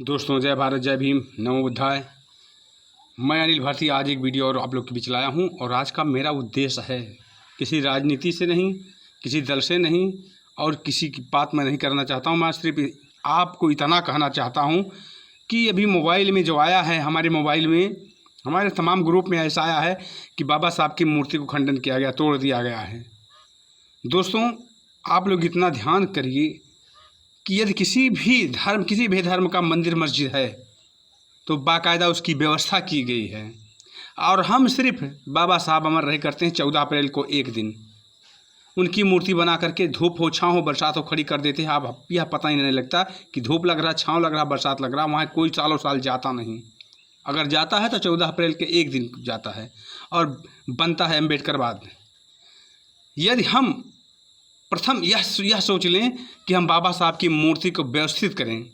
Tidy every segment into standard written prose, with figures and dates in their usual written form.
दोस्तों, जय भारत, जय भीम, नमो बुद्धाय। मैं अनिल भारती आज एक वीडियो और आप लोग के बीच लाया हूं और आज का मेरा उद्देश्य है किसी राजनीति से नहीं, किसी दल से नहीं और किसी की बात मैं नहीं करना चाहता हूं। मैं सिर्फ आपको इतना कहना चाहता हूं कि अभी मोबाइल में जो आया है, हमारे मोबाइल में, हमारे तमाम ग्रुप में ऐसा आया है कि बाबा साहब की मूर्ति को खंडन किया गया, तोड़ दिया गया है। दोस्तों, आप लोग इतना ध्यान करिए कि यदि किसी भी धर्म का मंदिर मस्जिद है तो बाकायदा उसकी व्यवस्था की गई है और हम सिर्फ बाबा साहब अमर रहे करते हैं। 14 अप्रैल को एक दिन उनकी मूर्ति बना करके धूप हो, छाँव हो, बरसात हो, खड़ी कर देते हैं। अब यह पता ही नहीं लगता कि धूप लग रहा, छाँव लग रहा, बरसात लग रहा। वहाँ कोई सालों साल जाता नहीं। अगर जाता है तो 14 अप्रैल के एक दिन जाता है और बनता है अम्बेडकर बाद। यदि हम प्रथम यह सोच लें कि हम बाबा साहब की मूर्ति को व्यवस्थित करें,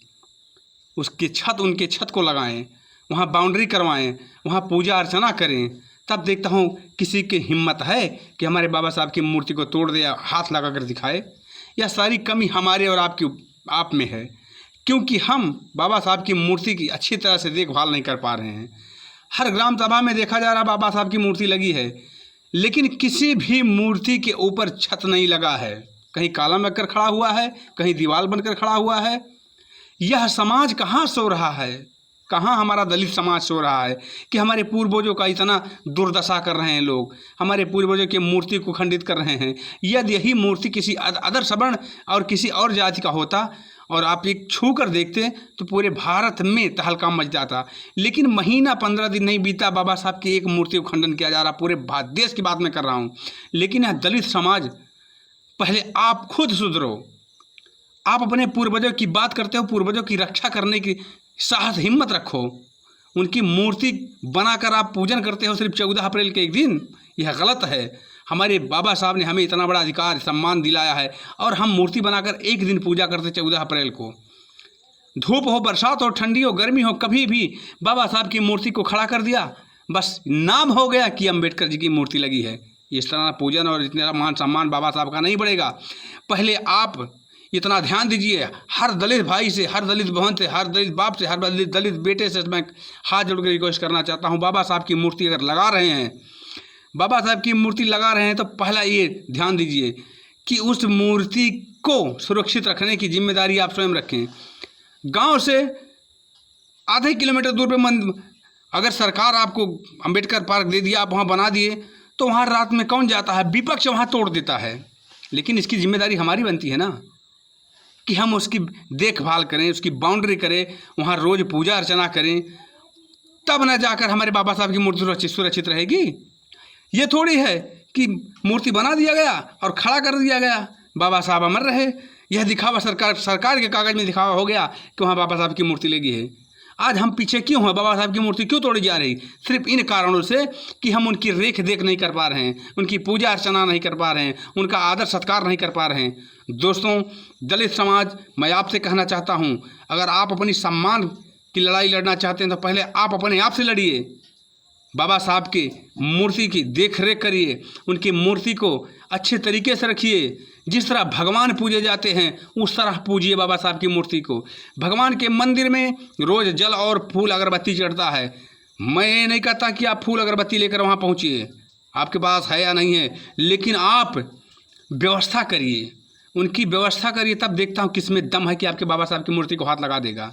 उनके छत को लगाएं, वहाँ बाउंड्री करवाएं, वहाँ पूजा अर्चना करें, तब देखता हूँ किसी की हिम्मत है कि हमारे बाबा साहब की मूर्ति को तोड़ दे या हाथ लगा कर दिखाए। यह सारी कमी हमारे और आप में है, क्योंकि हम बाबा साहब की मूर्ति की अच्छी तरह से देखभाल नहीं कर पा रहे हैं। हर ग्राम सभा में देखा जा रहा बाबा साहब की मूर्ति लगी है, लेकिन किसी भी मूर्ति के ऊपर छत नहीं लगा है। कहीं कॉलम लगकर खड़ा हुआ है, कहीं दीवार बनकर खड़ा हुआ है। यह समाज कहाँ सो रहा है? कहाँ हमारा दलित समाज सो रहा है कि हमारे पूर्वजों का इतना दुर्दशा कर रहे हैं लोग, हमारे पूर्वजों की मूर्ति को खंडित कर रहे हैं। यदि यही मूर्ति किसी अदर सवर्ण और किसी और जाति का होता और आप एक छू कर देखते तो पूरे भारत में तहलका मच जाता। लेकिन महीना 15 दिन नहीं बीता, बाबा साहब की एक मूर्ति को खंडन किया जा रहा। पूरे देश की बात मैं कर रहा हूँ। लेकिन यह दलित समाज, पहले आप खुद सुधरो। आप अपने पूर्वजों की बात करते हो, पूर्वजों की रक्षा करने की साहस हिम्मत रखो। उनकी मूर्ति बनाकर आप पूजन करते हो सिर्फ 14 अप्रैल के एक दिन। यह गलत है। हमारे बाबा साहब ने हमें इतना बड़ा अधिकार, सम्मान दिलाया है और हम मूर्ति बनाकर एक दिन पूजा करते 14 अप्रैल को। धूप हो, बरसात हो, ठंडी हो, गर्मी हो, कभी भी बाबा साहब की मूर्ति को खड़ा कर दिया, बस नाम हो गया कि अम्बेडकर जी की मूर्ति लगी है। इस तरह पूजन और इतना मान सम्मान बाबा साहब का नहीं बढ़ेगा। पहले आप इतना ध्यान दीजिए। हर दलित भाई से, हर दलित बहन से, हर दलित बाप से, हर दलित बेटे से मैं हाथ जोड़कर रिक्वेस्ट करना चाहता हूँ, बाबा साहब की मूर्ति अगर लगा रहे हैं, बाबा साहब की मूर्ति लगा रहे हैं तो पहला ये ध्यान दीजिए कि उस मूर्ति को सुरक्षित रखने की जिम्मेदारी आप स्वयं रखें। गांव से आधे किलोमीटर दूर पे अगर सरकार आपको अम्बेडकर पार्क दे दिया, आप वहाँ बना दिए, तो वहाँ रात में कौन जाता है? विपक्ष वहाँ तोड़ देता है। लेकिन इसकी जिम्मेदारी हमारी बनती है ना कि हम उसकी देखभाल करें, उसकी बाउंड्री करें, वहाँ रोज़ पूजा अर्चना करें, तब न जाकर हमारे बाबा साहब की मूर्ति सुरक्षित रहेगी। ये थोड़ी है कि मूर्ति बना दिया गया और खड़ा कर दिया गया, बाबा साहब अमर रहे। यह दिखावा सरकार के कागज़ में दिखावा हो गया कि वहाँ बाबा साहब की मूर्ति लगी है। आज हम पीछे क्यों हैं? बाबा साहब की मूर्ति क्यों तोड़ी जा रही? सिर्फ इन कारणों से कि हम उनकी रेख देख नहीं कर पा रहे हैं, उनकी पूजा अर्चना नहीं कर पा रहे हैं, उनका आदर सत्कार नहीं कर पा रहे हैं। दोस्तों, दलित समाज, मैं आपसे कहना चाहता हूं, अगर आप अपनी सम्मान की लड़ाई लड़ना चाहते हैं तो पहले आप अपने आप से लड़िए। बाबा साहब की मूर्ति की देख रेख करिए, उनकी मूर्ति को अच्छे तरीके से रखिए। जिस तरह भगवान पूजे जाते हैं उस तरह पूजिए बाबा साहब की मूर्ति को। भगवान के मंदिर में रोज़ जल और फूल अगरबत्ती चढ़ता है। मैं ये नहीं कहता कि आप फूल अगरबत्ती लेकर वहाँ पहुँचिए, आपके पास है या नहीं है, लेकिन आप व्यवस्था करिए, उनकी व्यवस्था करिए। तब देखता हूँ किसमें दम है कि आपके बाबा साहब की मूर्ति को हाथ लगा देगा।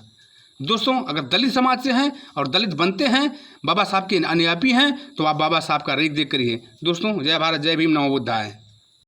दोस्तों, अगर दलित समाज से हैं और दलित बनते हैं, बाबा साहब के अनुयायी हैं, तो आप बाबा साहब का रेख देख करिए। दोस्तों, जय भारत, जय भीम, नमो बुद्धाय।